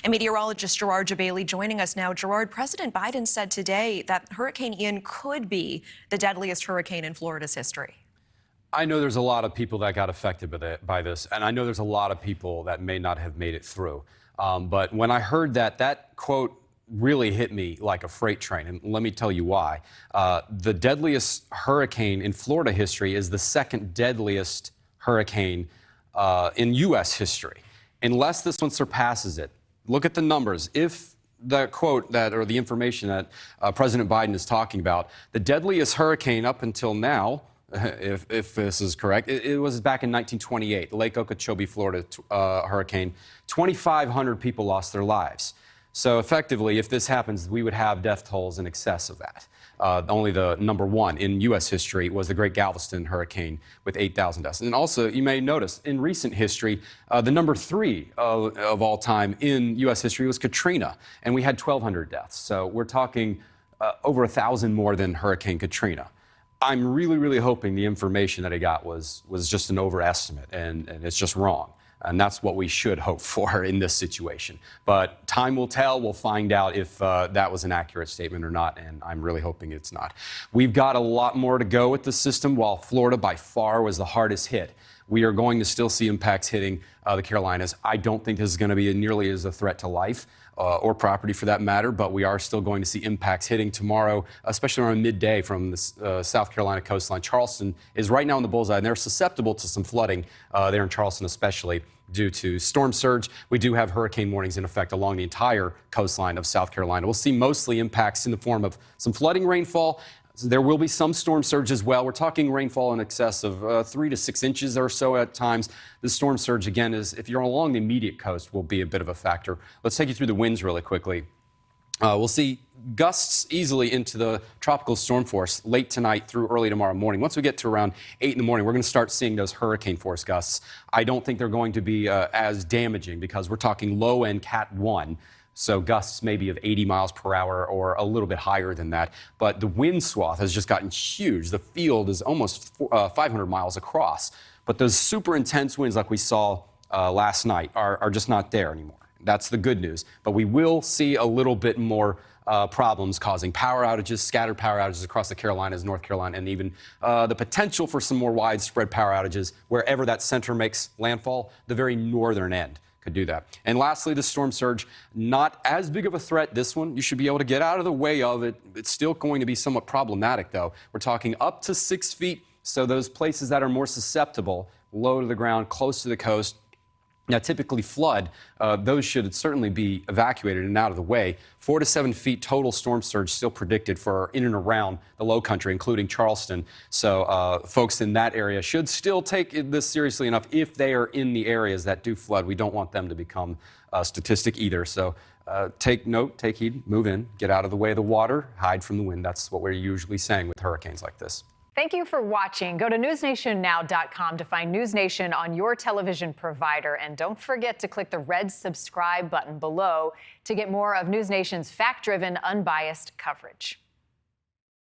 And meteorologist Gerard Jabali joining us now. Gerard, President Biden said today that Hurricane Ian could be the deadliest hurricane in Florida's history. I know there's a lot of people that got affected by this, and I know there's a lot of people that may not have made it through. But when I heard that quote really hit me like a freight train, and let me tell you why. The deadliest hurricane in Florida history is the second deadliest hurricane in U.S. history. Unless this one surpasses it, look at the numbers. If the quote or the information that President Biden is talking about, the deadliest hurricane up until now, if this is correct, it was back in 1928, the Lake Okeechobee, Florida hurricane. 2,500 people lost their lives. So effectively, if this happens, we would have death tolls in excess of that. Only the number one in U.S. history was the Great Galveston hurricane with 8,000 deaths. And also, you may notice, in recent history, the number three of all time in U.S. history was Katrina, and we had 1,200 deaths. So we're talking over 1,000 more than Hurricane Katrina. I'm really, really hoping the information that I got was just an overestimate, and it's just wrong. And that's what we should hope for in this situation. But time will tell. We'll find out if that was an accurate statement or not, and I'm really hoping it's not. We've got a lot more to go with the system. While Florida by far was the hardest hit, we are going to still see impacts hitting the Carolinas. I don't think this is going to be nearly as a threat to life or property for that matter, but we are still going to see impacts hitting tomorrow, especially around midday from the South Carolina coastline. Charleston is right now in the bullseye, and they're susceptible to some flooding there in Charleston especially due to storm surge. We do have hurricane warnings in effect along the entire coastline of South Carolina. We'll see mostly impacts in the form of some flooding rainfall. So there will be some storm surge as well. We're talking rainfall in excess of 3 to 6 inches or so at times. The storm surge, again, is if you're along the immediate coast, will be a bit of a factor. Let's take you through the winds really quickly. We'll see gusts easily into the tropical storm force late tonight through early tomorrow morning. Once we get to around 8 in the morning, we're going to start seeing those hurricane force gusts. I don't think they're going to be as damaging because we're talking low-end Cat 1. So gusts maybe of 80 miles per hour or a little bit higher than that. But the wind swath has just gotten huge. The field is almost 500 miles across. But those super intense winds like we saw last night are just not there anymore. That's the good news. But we will see a little bit more problems causing power outages, scattered power outages across the Carolinas, North Carolina, and even the potential for some more widespread power outages wherever that center makes landfall, the very northern end could do that. And lastly, the storm surge, not as big of a threat, this one. You should be able to get out of the way of it. It's still going to be somewhat problematic, though. We're talking up to 6 feet, so those places that are more susceptible, low to the ground, close to the coast, now typically flood, those should certainly be evacuated and out of the way. 4 to 7 feet total storm surge still predicted for in and around the low country, including Charleston. So folks in that area should still take this seriously enough if they are in the areas that do flood. We don't want them to become a statistic either. So take note, take heed, move in, get out of the way of the water, hide from the wind. That's what we're usually saying with hurricanes like this. Thank you for watching. Go to newsnationnow.com to find News Nation on your television provider. And don't forget to click the red subscribe button below to get more of News Nation's fact-driven, unbiased coverage.